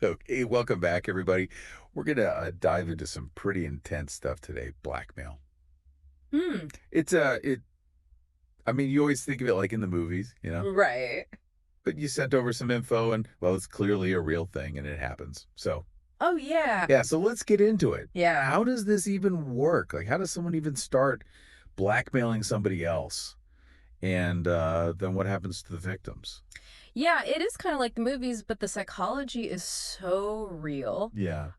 Okay, welcome back, everybody. We're gonna dive into some pretty intense stuff today. Blackmail. Hmm. It's it. I mean, you always think of it like in the movies, Right. but you sent over some info, and well, it's clearly a real thing, and it happens. So Oh, yeah. yeah, so let's get into it. Yeah. How does this even work? Like, how does someone even start blackmailing somebody else? And then what happens to the victims? Yeah, it is kind of like the movies, but the psychology is so real. Yeah.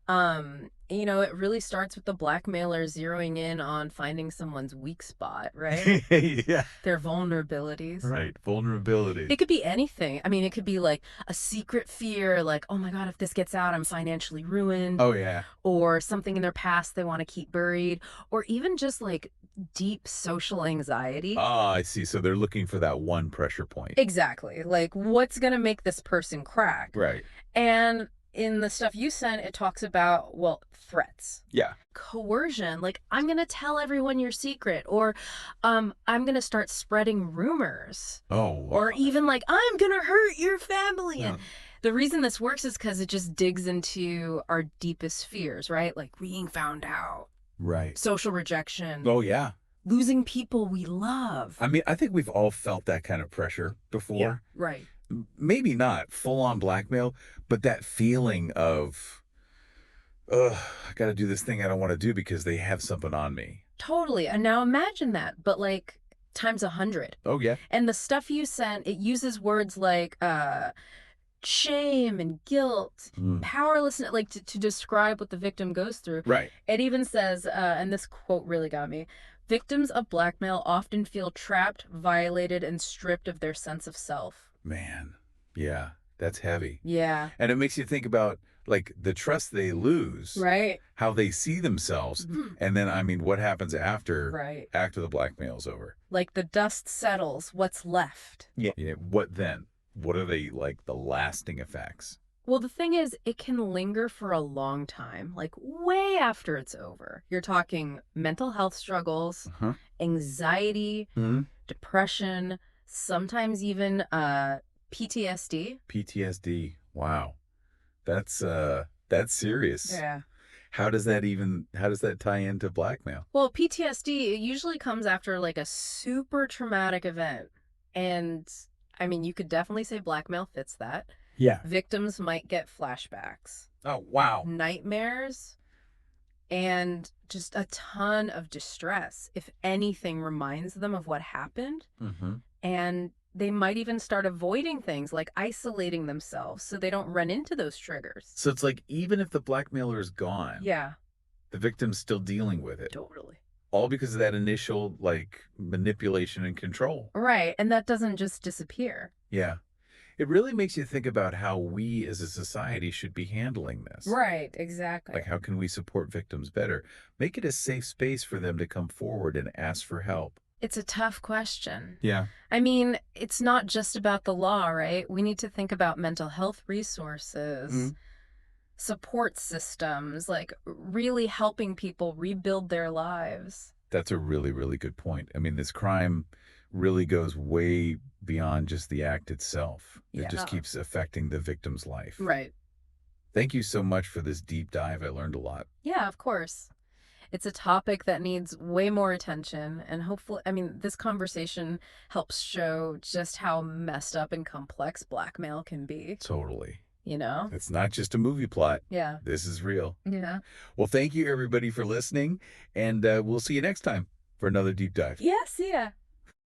It really starts with the blackmailer zeroing in on finding someone's weak spot, right? Yeah. Their vulnerabilities. Right. Vulnerabilities. It could be anything. I mean, it could be like a secret fear, like, oh my God, if this gets out, I'm financially ruined, Oh yeah. or something in their past they want to keep buried, or even just like deep social anxiety. Ah, I see. So they're looking for that one pressure point. Exactly. Like, what's going to make this person crack? Right. And in the stuff you sent, it talks about, well, threats, Yeah. coercion, like, I'm going to tell everyone your secret, or I'm going to start spreading rumors, Oh, or wow. even like, I'm going to hurt your family. And Hmm. the reason this works is because it just digs into our deepest fears, right? Like being found out, Right. social rejection, Oh, yeah. losing people we love. I mean, I think we've all felt that kind of pressure Yeah, before. right. Maybe not full on blackmail, but that feeling of, ugh, I got to do this thing I don't want to do because they have something on me. Totally. And now imagine that, but like times 100. Oh, yeah. And the stuff you sent, it uses words like shame and guilt, Mm. powerlessness, like to describe what the victim goes through. Right. It even says, and this quote really got me, victims of blackmail often feel trapped, violated, and stripped of their sense of self. Man. Yeah. That's heavy. Yeah. And it makes you think about like the trust they lose, Right. how they see themselves, Mhm. and then I mean, what happens Right. after the blackmail's over? Like the dust settles, what's left? Yeah. Yeah. What then? What are they like the lasting effects? Well, the thing is, it can linger for a long time, like way after it's over. You're talking mental health struggles, Uh-huh. anxiety, Hmm. depression, sometimes even PTSD. PTSD. Wow. That's serious. Yeah. How does that tie into blackmail? Well, PTSD it usually comes after like a super traumatic event. And I mean, you could definitely say blackmail fits that. Yeah. Victims might get flashbacks, Oh, wow. nightmares, and just a ton of distress if anything reminds them of what happened. Mm-hmm. And they might even start avoiding things like isolating themselves so they don't run into those triggers. So it's like even if the blackmailer is gone, Yeah, the victim's still dealing with it. totally. All because of that initial like manipulation and control. Right. And that doesn't just disappear. Yeah. It really makes you think about how we as a society should be handling this. Right, exactly. Like, how can we support victims better? Make it a safe space for them to come forward and ask for help. It's a tough question. Yeah. I mean, it's not just about the law, right? We need to think about mental health resources, Mhm. support systems, like really helping people rebuild their lives. That's a really, really good point. I mean, this crime really goes way beyond just the act itself. It just Yeah. keeps affecting the victim's life. Right. Thank you so much for this deep dive. I learned a lot. Yeah, of course. It's a topic that needs way more attention. And hopefully, I mean, this conversation helps show just how messed up and complex blackmail can be, Totally. you know? It's not just a movie plot. Yeah. This is real. Yeah. Well, thank you everybody for listening, and we'll see you next time for another deep dive. Yeah, see ya.